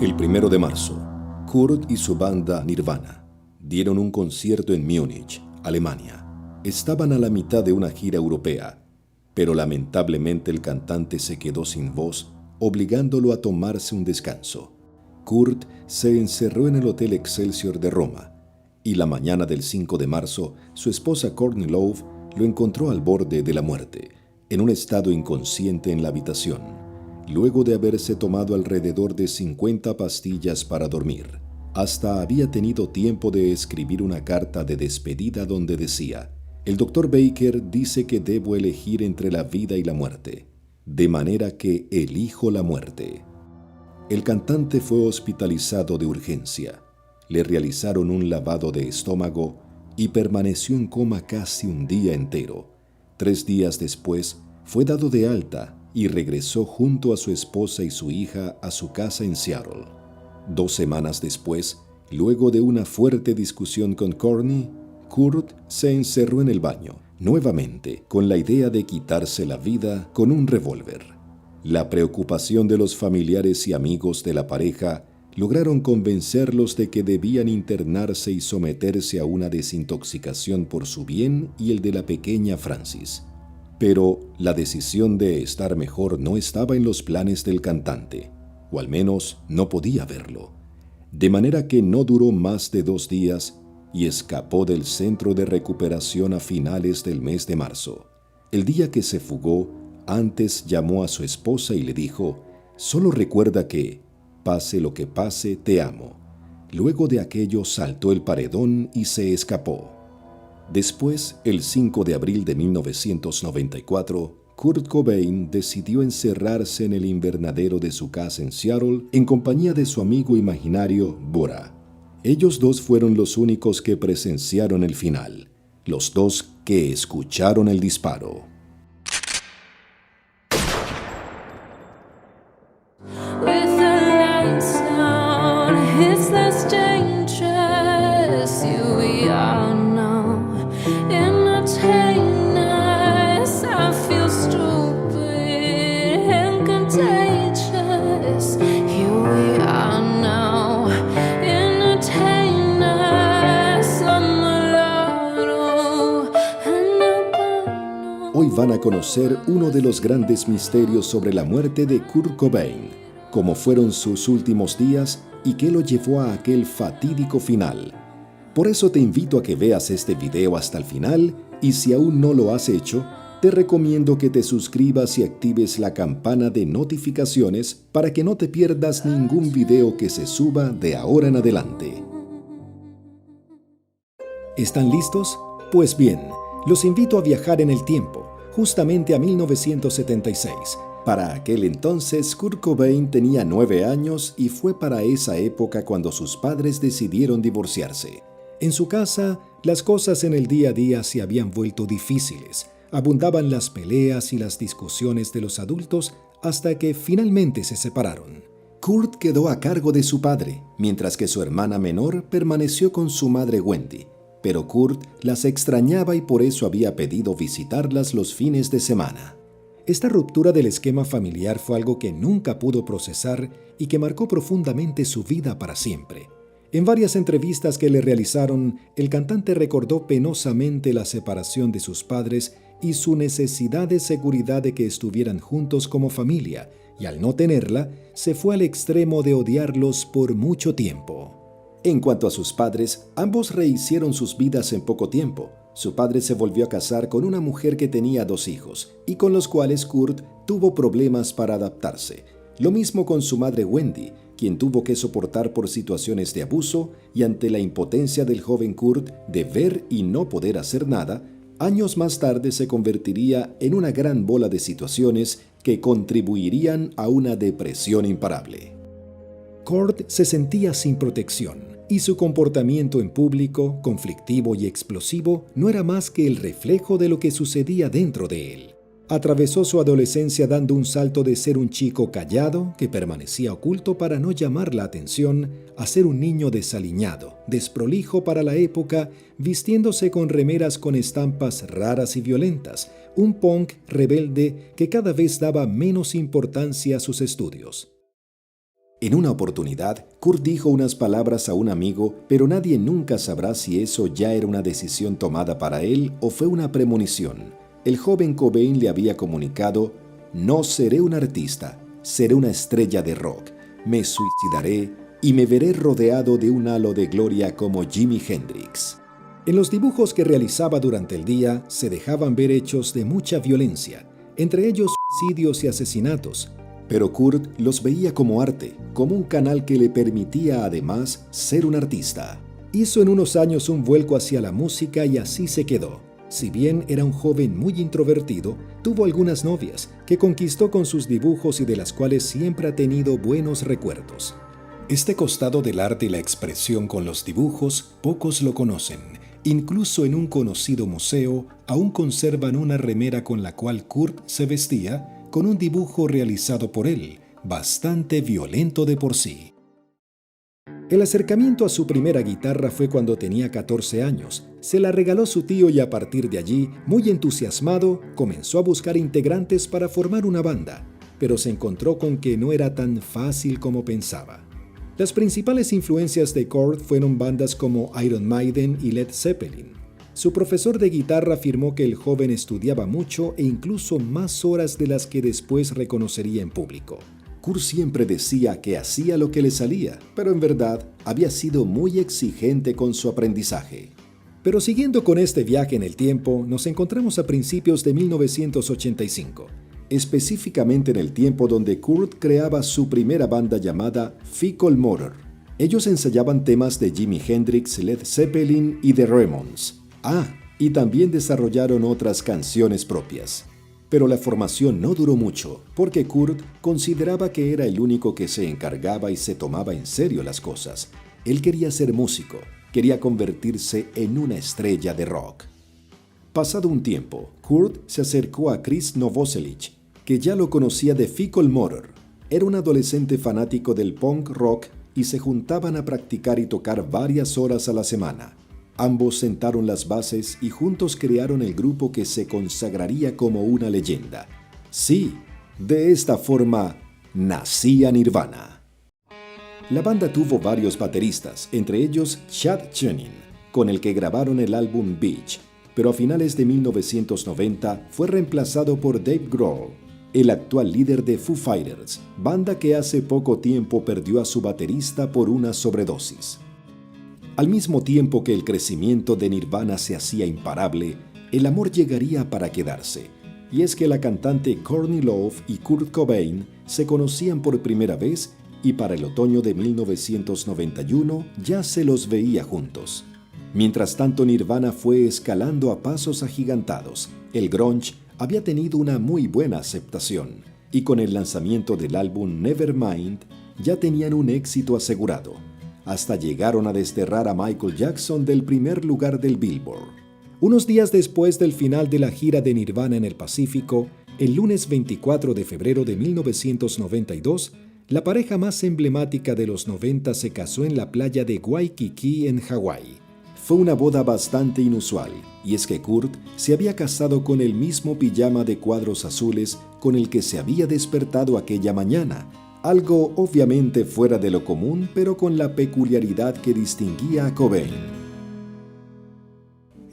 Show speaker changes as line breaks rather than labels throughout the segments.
El 1 de marzo, Kurt y su banda Nirvana dieron un concierto en Múnich, Alemania. Estaban a la mitad de una gira europea, pero lamentablemente el cantante se quedó sin voz, obligándolo a tomarse un descanso. Kurt se encerró en el Hotel Excelsior de Roma, y la mañana del 5 de marzo, su esposa Courtney Love lo encontró al borde de la muerte, en un estado inconsciente en la habitación, luego de haberse tomado alrededor de 50 pastillas para dormir. Hasta había tenido tiempo de escribir una carta de despedida donde decía: «El Dr. Baker dice que debo elegir entre la vida y la muerte, de manera que elijo la muerte». El cantante fue hospitalizado de urgencia. Le realizaron un lavado de estómago y permaneció en coma casi un día entero. 3 días después, fue dado de alta y regresó junto a su esposa y su hija a su casa en Seattle. 2 semanas después, luego de una fuerte discusión con Courtney, Kurt se encerró en el baño, nuevamente con la idea de quitarse la vida con un revólver. La preocupación de los familiares y amigos de la pareja lograron convencerlos de que debían internarse y someterse a una desintoxicación por su bien y el de la pequeña Francis. Pero la decisión de estar mejor no estaba en los planes del cantante, o al menos no podía verlo. De manera que no duró más de 2 días y escapó del centro de recuperación a finales del mes de marzo. El día que se fugó, antes llamó a su esposa y le dijo: «Solo recuerda que, pase lo que pase, te amo». Luego de aquello saltó el paredón y se escapó. Después, el 5 de abril de 1994, Kurt Cobain decidió encerrarse en el invernadero de su casa en Seattle en compañía de su amigo imaginario Bora. Ellos dos fueron los únicos que presenciaron el final, los dos que escucharon el disparo. Hoy van a conocer uno de los grandes misterios sobre la muerte de Kurt Cobain, cómo fueron sus últimos días y qué lo llevó a aquel fatídico final. Por eso te invito a que veas este video hasta el final, y si aún no lo has hecho, te recomiendo que te suscribas y actives la campana de notificaciones para que no te pierdas ningún video que se suba de ahora en adelante. ¿Están listos? Pues bien, los invito a viajar en el tiempo, justamente a 1976. Para aquel entonces, Kurt Cobain tenía 9 años y fue para esa época cuando sus padres decidieron divorciarse. En su casa, las cosas en el día a día se habían vuelto difíciles. Abundaban las peleas y las discusiones de los adultos hasta que finalmente se separaron. Kurt quedó a cargo de su padre, mientras que su hermana menor permaneció con su madre Wendy. Pero Kurt las extrañaba y por eso había pedido visitarlas los fines de semana. Esta ruptura del esquema familiar fue algo que nunca pudo procesar y que marcó profundamente su vida para siempre. En varias entrevistas que le realizaron, el cantante recordó penosamente la separación de sus padres y su necesidad de seguridad de que estuvieran juntos como familia, y al no tenerla, se fue al extremo de odiarlos por mucho tiempo. En cuanto a sus padres, ambos rehicieron sus vidas en poco tiempo. Su padre se volvió a casar con una mujer que tenía 2 hijos, y con los cuales Kurt tuvo problemas para adaptarse. Lo mismo con su madre Wendy, quien tuvo que soportar por situaciones de abuso, y ante la impotencia del joven Kurt de ver y no poder hacer nada, años más tarde se convertiría en una gran bola de situaciones que contribuirían a una depresión imparable. Kurt se sentía sin protección, y su comportamiento en público, conflictivo y explosivo, no era más que el reflejo de lo que sucedía dentro de él. Atravesó su adolescencia dando un salto de ser un chico callado, que permanecía oculto para no llamar la atención, a ser un niño desaliñado, desprolijo para la época, vistiéndose con remeras con estampas raras y violentas, un punk rebelde que cada vez daba menos importancia a sus estudios. En una oportunidad, Kurt dijo unas palabras a un amigo, pero nadie nunca sabrá si eso ya era una decisión tomada para él o fue una premonición. El joven Cobain le había comunicado: «No seré un artista, seré una estrella de rock. Me suicidaré y me veré rodeado de un halo de gloria como Jimi Hendrix». En los dibujos que realizaba durante el día se dejaban ver hechos de mucha violencia, entre ellos suicidios y asesinatos. Pero Kurt los veía como arte, como un canal que le permitía además ser un artista. Hizo en unos años un vuelco hacia la música y así se quedó. Si bien era un joven muy introvertido, tuvo algunas novias que conquistó con sus dibujos y de las cuales siempre ha tenido buenos recuerdos. Este costado del arte y la expresión con los dibujos, pocos lo conocen. Incluso en un conocido museo, aún conservan una remera con la cual Kurt se vestía, con un dibujo realizado por él, bastante violento de por sí. El acercamiento a su primera guitarra fue cuando tenía 14 años. Se la regaló su tío y a partir de allí, muy entusiasmado, comenzó a buscar integrantes para formar una banda, pero se encontró con que no era tan fácil como pensaba. Las principales influencias de Kurt fueron bandas como Iron Maiden y Led Zeppelin. Su profesor de guitarra afirmó que el joven estudiaba mucho e incluso más horas de las que después reconocería en público. Kurt siempre decía que hacía lo que le salía, pero en verdad había sido muy exigente con su aprendizaje. Pero siguiendo con este viaje en el tiempo, nos encontramos a principios de 1985, específicamente en el tiempo donde Kurt creaba su primera banda llamada Fecal Motor. Ellos ensayaban temas de Jimi Hendrix, Led Zeppelin y The Ramones. Y también desarrollaron otras canciones propias. Pero la formación no duró mucho, porque Kurt consideraba que era el único que se encargaba y se tomaba en serio las cosas. Él quería ser músico, quería convertirse en una estrella de rock. Pasado un tiempo, Kurt se acercó a Chris Novoselic, que ya lo conocía de Fecal Motor. Era un adolescente fanático del punk rock y se juntaban a practicar y tocar varias horas a la semana. Ambos sentaron las bases y juntos crearon el grupo que se consagraría como una leyenda. Sí, de esta forma nacía Nirvana. La banda tuvo varios bateristas, entre ellos Chad Channing, con el que grabaron el álbum Beach, pero a finales de 1990 fue reemplazado por Dave Grohl, el actual líder de Foo Fighters, banda que hace poco tiempo perdió a su baterista por una sobredosis. Al mismo tiempo que el crecimiento de Nirvana se hacía imparable, el amor llegaría para quedarse. Y es que la cantante Courtney Love y Kurt Cobain se conocían por primera vez y para el otoño de 1991 ya se los veía juntos. Mientras tanto, Nirvana fue escalando a pasos agigantados. El grunge había tenido una muy buena aceptación y con el lanzamiento del álbum Nevermind ya tenían un éxito asegurado. Hasta llegaron a desterrar a Michael Jackson del primer lugar del Billboard. Unos días después del final de la gira de Nirvana en el Pacífico, el lunes 24 de febrero de 1992, la pareja más emblemática de los 90 se casó en la playa de Waikiki, en Hawái. Fue una boda bastante inusual, y es que Kurt se había casado con el mismo pijama de cuadros azules con el que se había despertado aquella mañana, algo obviamente fuera de lo común, pero con la peculiaridad que distinguía a Cobain.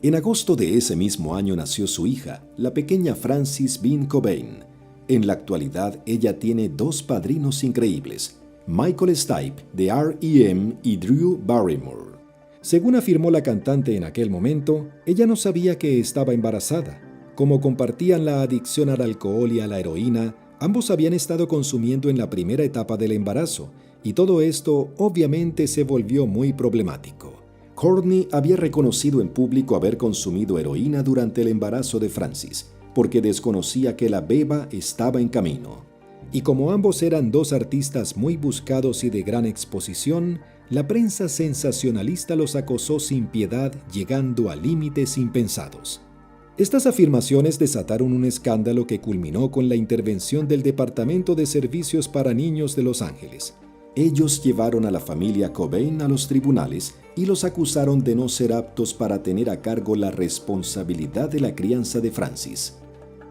En agosto de ese mismo año nació su hija, la pequeña Frances Bean Cobain. En la actualidad, ella tiene dos padrinos increíbles, Michael Stipe de R.E.M. y Drew Barrymore. Según afirmó la cantante en aquel momento, ella no sabía que estaba embarazada. Como compartían la adicción al alcohol y a la heroína, ambos habían estado consumiendo en la primera etapa del embarazo, y todo esto obviamente se volvió muy problemático. Courtney había reconocido en público haber consumido heroína durante el embarazo de Frances, porque desconocía que la beba estaba en camino. Y como ambos eran dos artistas muy buscados y de gran exposición, la prensa sensacionalista los acosó sin piedad, llegando a límites impensados. Estas afirmaciones desataron un escándalo que culminó con la intervención del Departamento de Servicios para Niños de Los Ángeles. Ellos llevaron a la familia Cobain a los tribunales y los acusaron de no ser aptos para tener a cargo la responsabilidad de la crianza de Frances.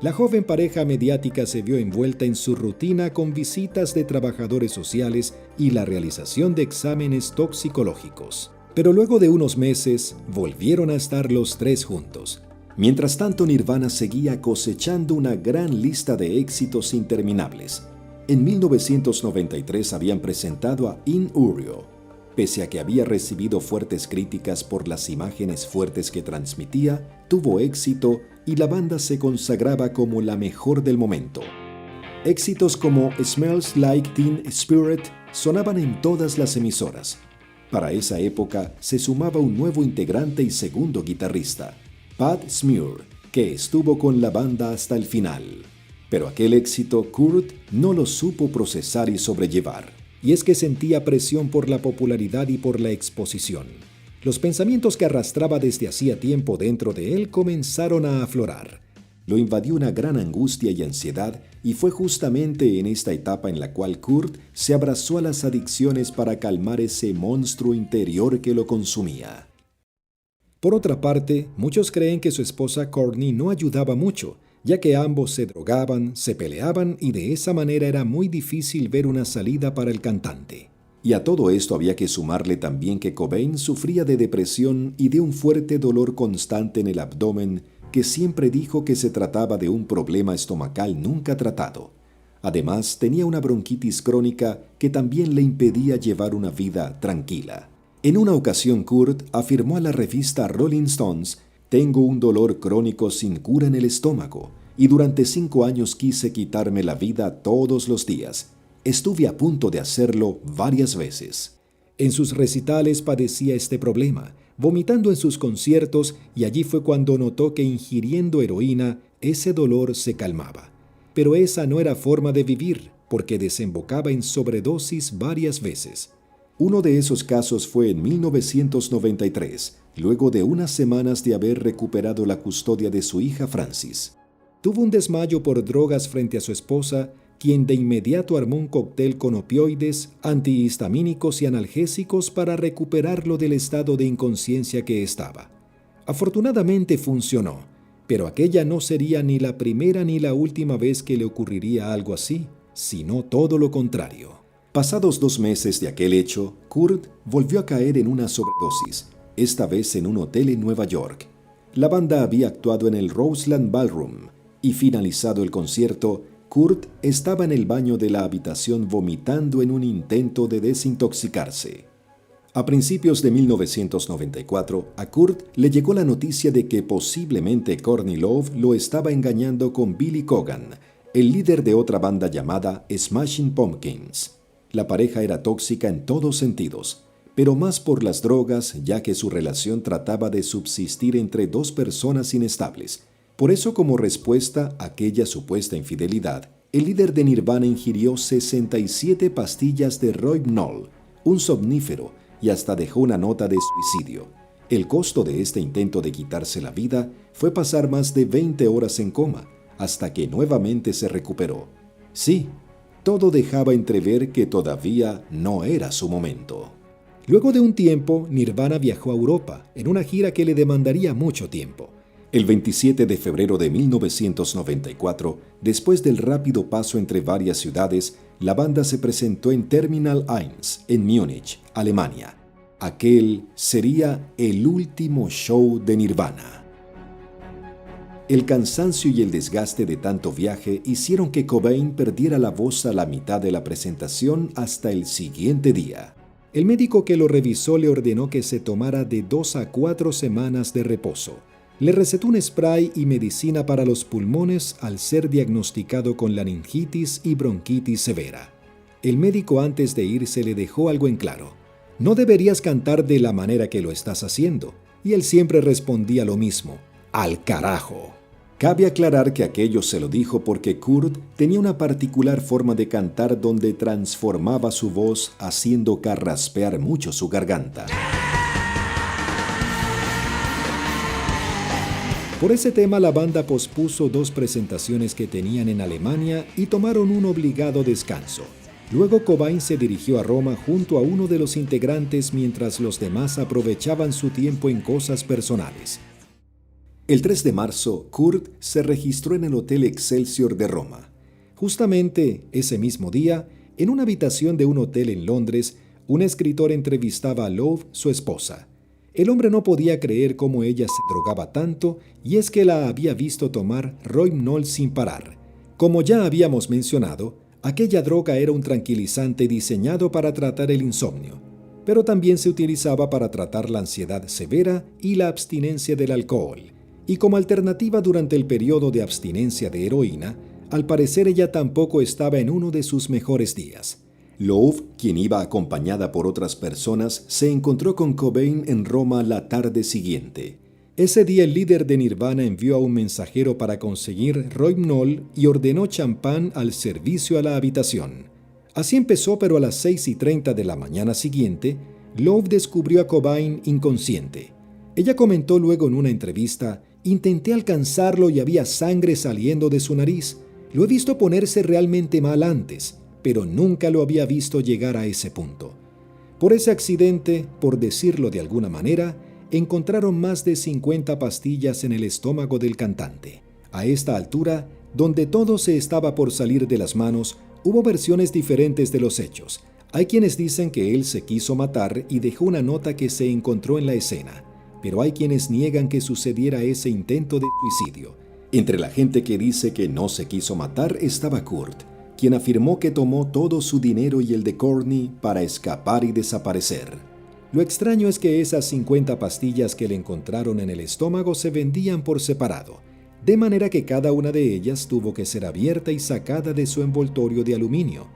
La joven pareja mediática se vio envuelta en su rutina con visitas de trabajadores sociales y la realización de exámenes toxicológicos. Pero luego de unos meses, volvieron a estar los tres juntos. Mientras tanto, Nirvana seguía cosechando una gran lista de éxitos interminables. En 1993 habían presentado a In Utero. Pese a que había recibido fuertes críticas por las imágenes fuertes que transmitía, tuvo éxito y la banda se consagraba como la mejor del momento. Éxitos como Smells Like Teen Spirit sonaban en todas las emisoras. Para esa época se sumaba un nuevo integrante y segundo guitarrista, Pat Smear, que estuvo con la banda hasta el final. Pero aquel éxito Kurt no lo supo procesar y sobrellevar. Y es que sentía presión por la popularidad y por la exposición. Los pensamientos que arrastraba desde hacía tiempo dentro de él comenzaron a aflorar. Lo invadió una gran angustia y ansiedad, y fue justamente en esta etapa en la cual Kurt se abrazó a las adicciones para calmar ese monstruo interior que lo consumía. Por otra parte, muchos creen que su esposa Courtney no ayudaba mucho, ya que ambos se drogaban, se peleaban y de esa manera era muy difícil ver una salida para el cantante. Y a todo esto había que sumarle también que Cobain sufría de depresión y de un fuerte dolor constante en el abdomen que siempre dijo que se trataba de un problema estomacal nunca tratado. Además, tenía una bronquitis crónica que también le impedía llevar una vida tranquila. En una ocasión, Kurt afirmó a la revista Rolling Stones: «Tengo un dolor crónico sin cura en el estómago y durante 5 años quise quitarme la vida todos los días. Estuve a punto de hacerlo varias veces». En sus recitales padecía este problema, vomitando en sus conciertos, y allí fue cuando notó que ingiriendo heroína ese dolor se calmaba. Pero esa no era forma de vivir, porque desembocaba en sobredosis varias veces. Uno de esos casos fue en 1993, luego de unas semanas de haber recuperado la custodia de su hija Francis. Tuvo un desmayo por drogas frente a su esposa, quien de inmediato armó un cóctel con opioides, antihistamínicos y analgésicos para recuperarlo del estado de inconsciencia que estaba. Afortunadamente funcionó, pero aquella no sería ni la primera ni la última vez que le ocurriría algo así, sino todo lo contrario. Pasados 2 meses de aquel hecho, Kurt volvió a caer en una sobredosis, esta vez en un hotel en Nueva York. La banda había actuado en el Roseland Ballroom y finalizado el concierto, Kurt estaba en el baño de la habitación vomitando en un intento de desintoxicarse. A principios de 1994, a Kurt le llegó la noticia de que posiblemente Courtney Love lo estaba engañando con Billy Corgan, el líder de otra banda llamada Smashing Pumpkins. La pareja era tóxica en todos sentidos, pero más por las drogas, ya que su relación trataba de subsistir entre 2 personas inestables. Por eso, como respuesta a aquella supuesta infidelidad, el líder de Nirvana ingirió 67 pastillas de Rohypnol, un somnífero, y hasta dejó una nota de suicidio. El costo de este intento de quitarse la vida fue pasar más de 20 horas en coma, hasta que nuevamente se recuperó. Sí, todo dejaba entrever que todavía no era su momento. Luego de un tiempo, Nirvana viajó a Europa, en una gira que le demandaría mucho tiempo. El 27 de febrero de 1994, después del rápido paso entre varias ciudades, la banda se presentó en Terminal 1, en Múnich, Alemania. Aquel sería el último show de Nirvana. El cansancio y el desgaste de tanto viaje hicieron que Cobain perdiera la voz a la mitad de la presentación hasta el siguiente día. El médico que lo revisó le ordenó que se tomara de 2 a 4 semanas de reposo. Le recetó un spray y medicina para los pulmones al ser diagnosticado con laringitis y bronquitis severa. El médico antes de irse le dejó algo en claro: «No deberías cantar de la manera que lo estás haciendo». Y él siempre respondía lo mismo: «Al carajo». Cabe aclarar que aquello se lo dijo porque Kurt tenía una particular forma de cantar donde transformaba su voz haciendo carraspear mucho su garganta. Por ese tema, la banda pospuso 2 presentaciones que tenían en Alemania y tomaron un obligado descanso. Luego Cobain se dirigió a Roma junto a uno de los integrantes mientras los demás aprovechaban su tiempo en cosas personales.
El 3 de marzo, Kurt se registró en el Hotel Excelsior de Roma.
Justamente ese mismo día, en una habitación de un hotel en Londres, un escritor entrevistaba a Love, su esposa. El hombre no podía creer cómo ella se drogaba tanto, y es que la había visto tomar Rohypnol sin parar. Como ya habíamos mencionado, aquella droga era un tranquilizante diseñado para tratar el insomnio, pero también se utilizaba para tratar la ansiedad severa y la abstinencia del alcohol. Y como alternativa durante el periodo de abstinencia de heroína, al parecer ella tampoco estaba en uno de sus mejores días.
Love, quien iba acompañada por otras personas, se encontró con Cobain en Roma la tarde siguiente.
Ese día el líder de Nirvana envió a un mensajero para conseguir Rohypnol y ordenó champán al servicio a la habitación. Así empezó, pero a las 6:30 de la mañana siguiente, Love descubrió a Cobain inconsciente. Ella comentó luego en una entrevista: «Intenté alcanzarlo y había sangre saliendo de su nariz. Lo he visto ponerse realmente mal antes, pero nunca lo había visto llegar a ese punto». Por ese accidente, por decirlo de alguna manera, encontraron más de 50 pastillas en el estómago del cantante. A esta altura, donde todo se estaba por salir de las manos, hubo versiones diferentes de los hechos. Hay quienes dicen que él se quiso matar y dejó una nota que se encontró en la escena, pero hay quienes niegan que sucediera ese intento de suicidio.
Entre la gente que dice que no se quiso matar estaba Kurt, quien afirmó que tomó todo su dinero y el de Courtney para escapar y desaparecer.
Lo extraño es que esas 50 pastillas que le encontraron en el estómago se vendían por separado, de manera que cada una de ellas tuvo que ser abierta y sacada de su envoltorio de aluminio.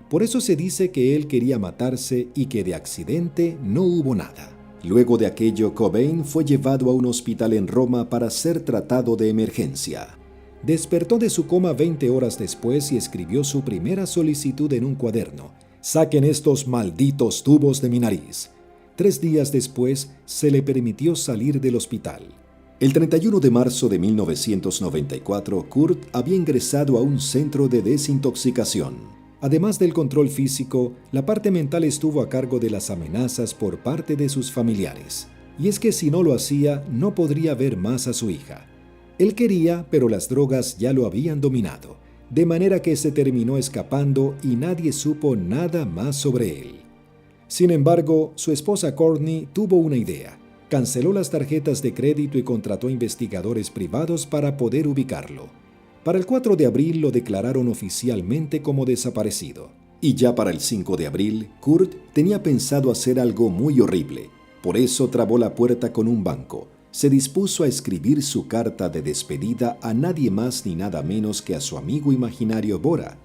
Por eso se dice que él quería matarse y que de accidente no hubo nada.
Luego de aquello, Cobain fue llevado a un hospital en Roma para ser tratado de emergencia.
Despertó de su coma 20 horas después y escribió su primera solicitud en un cuaderno: «Saquen estos malditos tubos de mi nariz». 3 días después, se le permitió salir del hospital.
El 31 de marzo de 1994, Kurt había ingresado a un centro de desintoxicación.
Además del control físico, la parte mental estuvo a cargo de las amenazas por parte de sus familiares. Y es que si no lo hacía, no podría ver más a su hija. Él quería, pero las drogas ya lo habían dominado, de manera que se terminó escapando y nadie supo nada más sobre él. Sin embargo, su esposa Courtney tuvo una idea. Canceló las tarjetas de crédito y contrató investigadores privados para poder ubicarlo. Para el 4 de abril lo declararon oficialmente como desaparecido.
Y ya para el 5 de abril, Kurt tenía pensado hacer algo muy horrible. Por eso trabó la puerta con un banco. Se dispuso a escribir su carta de despedida a nadie más ni nada menos que a su amigo imaginario Bora,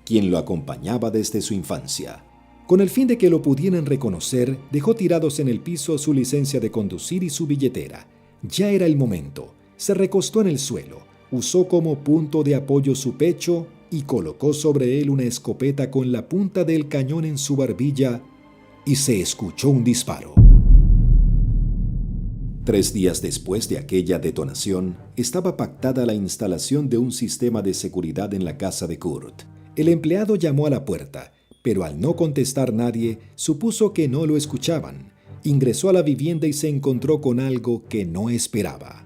quien lo acompañaba desde su infancia.
Con el fin de que lo pudieran reconocer, dejó tirados en el piso su licencia de conducir y su billetera. Ya era el momento. Se recostó en el suelo. Usó como punto de apoyo su pecho y colocó sobre él una escopeta con la punta del cañón en su barbilla, y se escuchó un disparo.
3 días después de aquella detonación, estaba pactada la instalación de un sistema de seguridad en la casa de Kurt.
El empleado llamó a la puerta, pero al no contestar nadie, supuso que no lo escuchaban. Ingresó a la vivienda y se encontró con algo que no esperaba.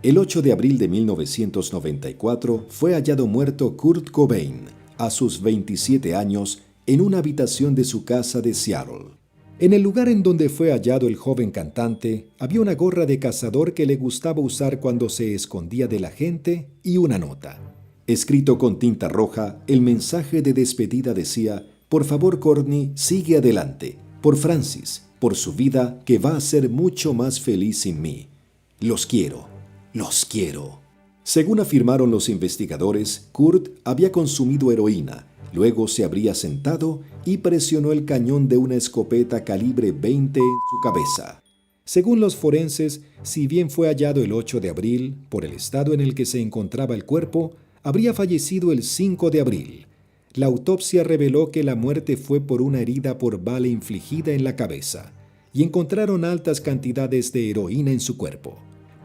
El 8 de abril de 1994 fue hallado muerto Kurt Cobain, a sus 27 años, en una habitación de su casa de Seattle.
En el lugar en donde fue hallado el joven cantante, había una gorra de cazador que le gustaba usar cuando se escondía de la gente y una nota.
Escrito con tinta roja, el mensaje de despedida decía: «Por favor, Courtney, sigue adelante. Por Francis, por su vida, que va a ser mucho más feliz sin mí. Los quiero, los quiero». Según afirmaron los investigadores, Kurt había consumido heroína. Luego se habría sentado y presionó el cañón de una escopeta calibre 20 en su cabeza.
Según los forenses, si bien fue hallado el 8 de abril, por el estado en el que se encontraba el cuerpo, habría fallecido el 5 de abril. La autopsia reveló que la muerte fue por una herida por bala infligida en la cabeza, y encontraron altas cantidades de heroína en su cuerpo.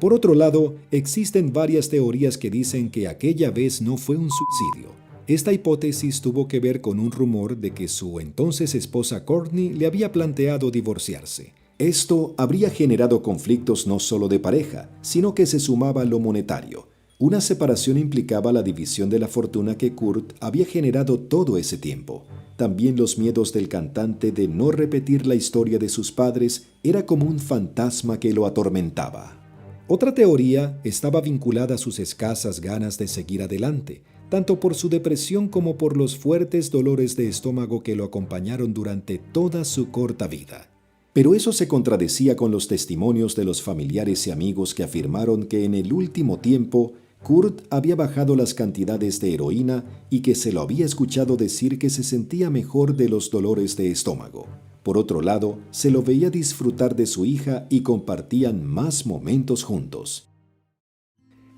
Por otro lado, existen varias teorías que dicen que aquella vez no fue un suicidio. Esta hipótesis tuvo que ver con un rumor de que su entonces esposa Courtney le había planteado divorciarse. Esto habría generado conflictos no solo de pareja, sino que se sumaba a lo monetario. Una separación implicaba la división de la fortuna que Kurt había generado todo ese tiempo. También los miedos del cantante de no repetir la historia de sus padres era como un fantasma que lo atormentaba. Otra teoría estaba vinculada a sus escasas ganas de seguir adelante, tanto por su depresión como por los fuertes dolores de estómago que lo acompañaron durante toda su corta vida. Pero eso se contradecía con los testimonios de los familiares y amigos que afirmaron que en el último tiempo Kurt había bajado las cantidades de heroína y que se lo había escuchado decir que se sentía mejor de los dolores de estómago. Por otro lado, se lo veía disfrutar de su hija y compartían más momentos juntos.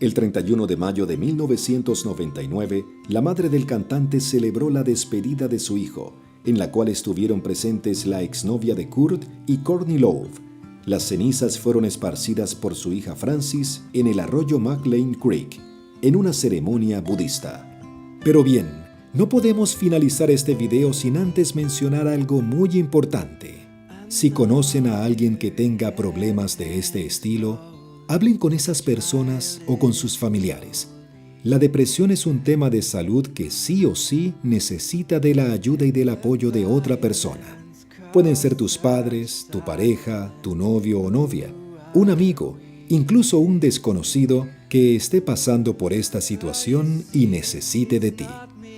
El 31 de mayo de 1999, la madre del cantante celebró la despedida de su hijo, en la cual estuvieron presentes la exnovia de Kurt y Courtney Love. Las cenizas fueron esparcidas por su hija Frances en el arroyo McLean Creek, en una ceremonia budista. Pero bien, no podemos finalizar este video sin antes mencionar algo muy importante. Si conocen a alguien que tenga problemas de este estilo, hablen con esas personas o con sus familiares. La depresión es un tema de salud que sí o sí necesita de la ayuda y del apoyo de otra persona. Pueden ser tus padres, tu pareja, tu novio o novia, un amigo, incluso un desconocido que esté pasando por esta situación y necesite de ti.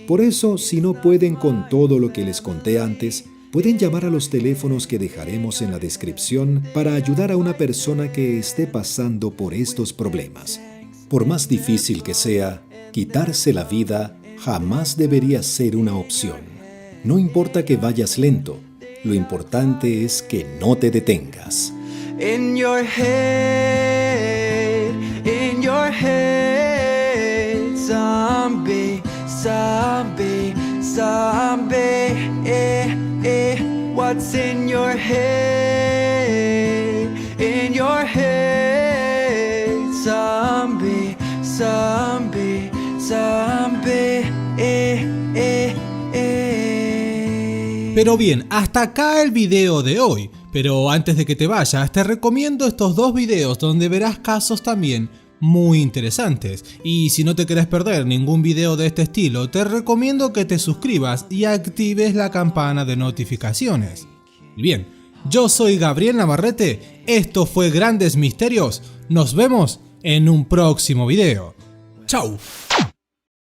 Por eso, si no pueden con todo lo que les conté antes, pueden llamar a los teléfonos que dejaremos en la descripción para ayudar a una persona que esté pasando por estos problemas. Por más difícil que sea, quitarse la vida jamás debería ser una opción. No importa que vayas lento, lo importante es que no te detengas.
In your head, zombie, zombie, zombie, what's in your head, zombie, zombie, zombie,
Pero bien, hasta acá el video de hoy. Pero antes de que te vayas, te recomiendo estos dos videos donde verás casos también muy interesantes. Y si no te querés perder ningún video de este estilo, te recomiendo que te suscribas y actives la campana de notificaciones. Bien, yo soy Gabriel Navarrete, esto fue Grandes Misterios, nos vemos en un próximo video. ¡Chau!